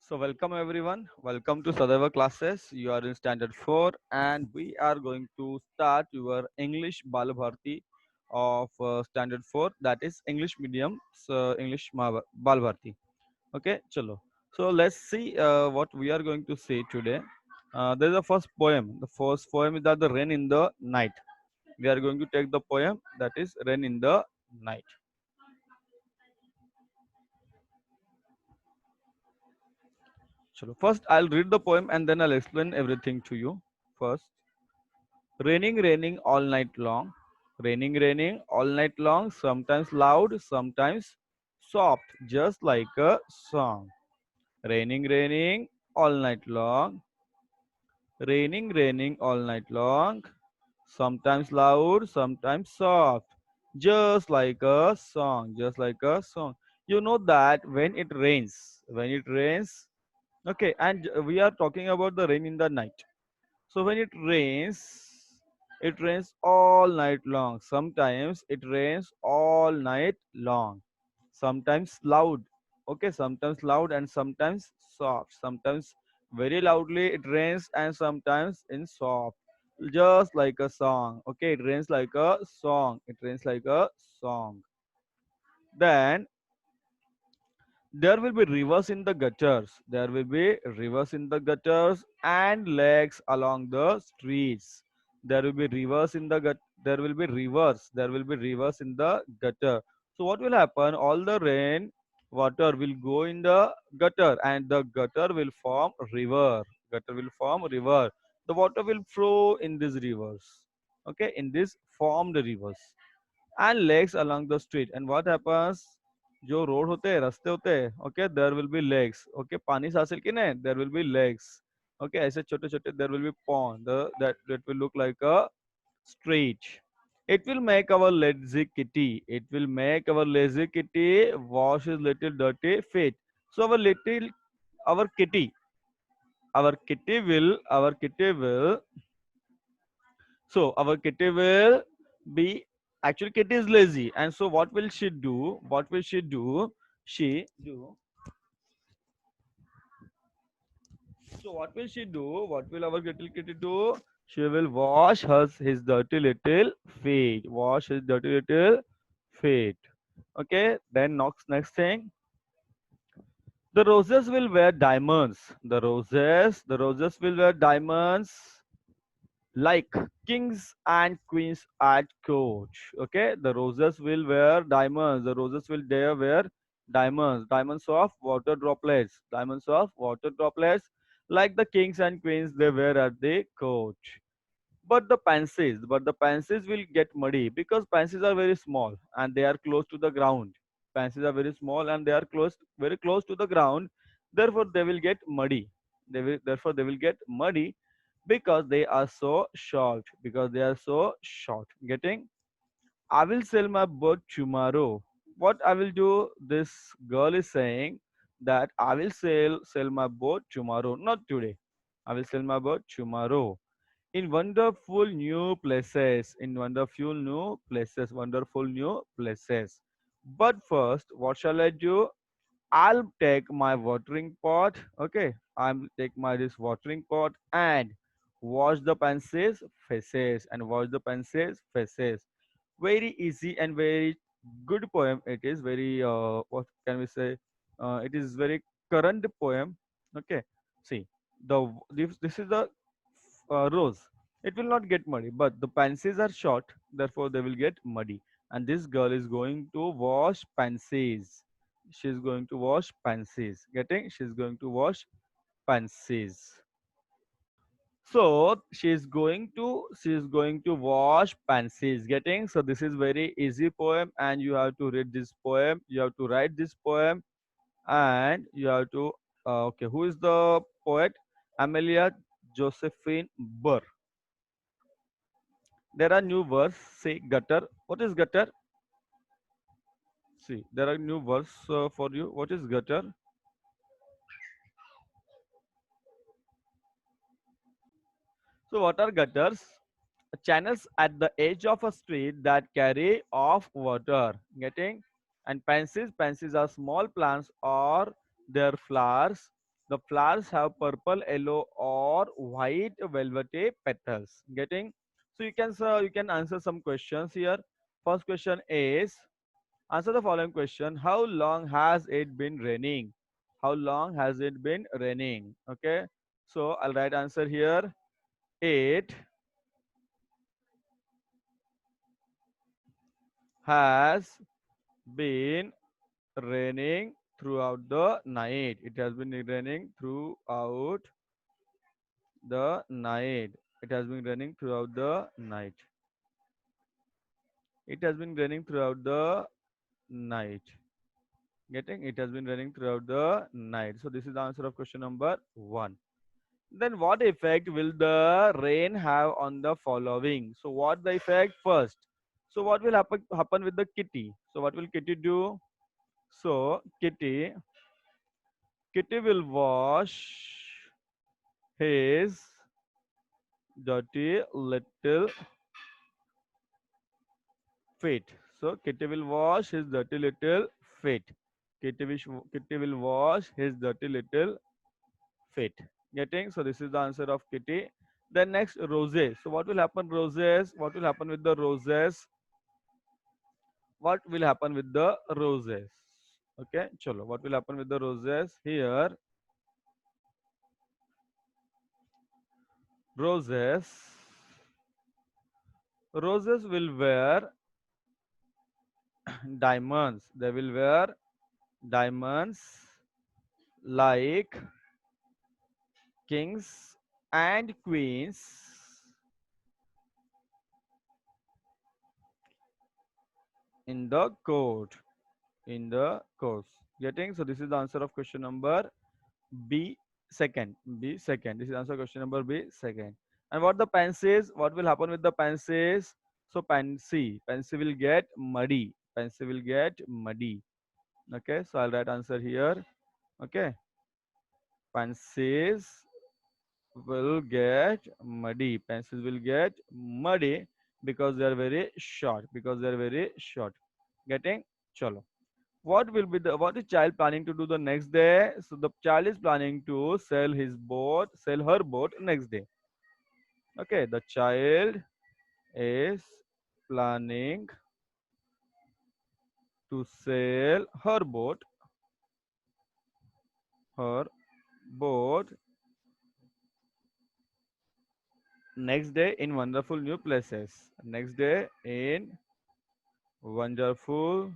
So welcome everyone. Welcome to Sadaiva classes. You are in standard 4 and we are going to start your English Balabharti of standard 4, that is English medium, so English Balabharti. Okay, chalo. So let's see what we are going to say today. There is the first poem. The first poem is that the rain in the night. We are going to take the poem that is rain in the night. Chalo. First I'll read the poem and then I'll explain everything to you. First. Raining, raining all night long. Raining, raining all night long. Sometimes loud, sometimes soft, just like a song. Raining, raining all night long. Raining, raining all night long. Sometimes loud, sometimes soft, just like a song, just like a song. You know that when it rains, okay, and we are talking about the rain in the night. So when it rains all night long. Sometimes it rains all night long. Sometimes loud. Okay, sometimes loud and sometimes soft. Sometimes very loudly it rains and sometimes in soft. Just like a song. Okay, it rains like a song. It rains like a song. Then there will be rivers in the gutters. There will be rivers in the gutters and lakes along the streets. There will be rivers in the gut. There will be rivers. There will be rivers in the gutter. So what will happen? All the rain water will go in the gutter, and the gutter will form river. Gutter will form river. The water will flow in these rivers. Okay, in these formed rivers and lakes along the street. And what happens? जो road होते हैं रास्ते होते हैं okay there will be lakes okay पानी सासिल की नहीं there will be lakes okay ऐसे छोटे छोटे there will be pond that will look like a street. It will make our lazy kitty, it will make our lazy kitty wash his little dirty feet. So our kitty our kitty will So our kitty will be actually kitty is lazy, and so what will she do? What will she do? She do. So what will she do? What will our little kitty do? She will wash his dirty little feet. Wash his dirty little feet. Okay. Then next thing. The roses will wear diamonds. The roses will wear diamonds like kings and queens at court. Okay, the roses will wear diamonds. The roses will dare wear diamonds. Diamonds of water droplets. Diamonds of water droplets, like the kings and queens they wear at the court. But the pansies will get muddy because pansies are very small and they are close to the ground. Pansies are very small and they are very close to the ground. Therefore, they will get muddy. Therefore, they will get muddy because they are so short. Because they are so short. Getting? I will sell my boat tomorrow. What I will do? This girl is saying that I will sell my boat tomorrow, not today. I will sell my boat tomorrow in wonderful new places. But first, what shall I do? I'll take my watering pot. Okay, I'll take my this watering pot and wash the pansies faces and wash the pansies faces. Very easy and very good poem. It is very what can we say? It is very current poem. Okay, see this is the rose. It will not get muddy, but the pansies are short, therefore they will get muddy. And this girl is going to wash pansies. She's going to wash pansies. Getting? She's going to wash pansies. So she's going to wash pansies. Getting? So this is very easy poem, and you have to read this poem. You have to write this poem, and you have to. Okay, who is the poet? Amelia Josephine Burr. There are new words. Say gutter. What is gutter? See, there are new words for you. What is gutter? So, what are gutters? Channels at the edge of a street that carry off water. Getting? And pansies. Pansies are small plants or their flowers. The flowers have purple, yellow, or white velvety petals. Getting? So you can answer some questions here. First question is, answer the following question. How long has it been raining? How long has it been raining? Okay. So I'll write answer here. It has been raining throughout the night. It has been raining throughout the night. It has been raining throughout the night. It has been raining throughout the night. Getting? It has been raining throughout the night. So this is the answer of question number 1. Then what effect will the rain have on the following? So what the effect first? So what will happen with the kitty? So what will kitty do? So kitty will wash his dirty little feet. So kitty will wash his dirty little feet. Kitty will wash his dirty little feet. Getting? So this is the answer of kitty. Then next roses. So what will happen roses? What will happen with the roses? What will happen with the roses? Okay, chalo. What will happen with the roses? Here, roses. Roses will wear diamonds. They will wear diamonds like kings and queens in the court. In the course. Getting? So this is the answer of question number B second. B second. This is answer question number B second. And what the pansies? What will happen with the pansies? So pansy will get muddy. Pansy will get muddy. Okay. So I'll write answer here. Okay. Pansies will get muddy. Pencils will get muddy because they are very short. Because they are very short. Getting? Chalo. What is child planning to do the next day? So the child is planning to sell her boat next day. Okay, the child is planning to sell her boat next day in wonderful new places. Next day in wonderful,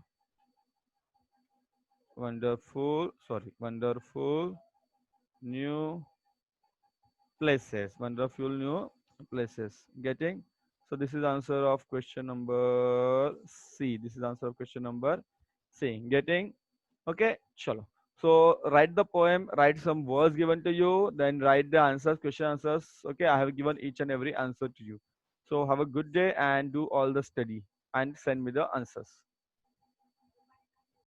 wonderful new places. Wonderful new places. Getting? So this is answer of question number C. This is answer of question number C. Getting? Okay, chalo. So write the poem, write some words given to you, then write the answers, question answers. Okay, I have given each and every answer to you. So have a good day and do all the study and send me the answers.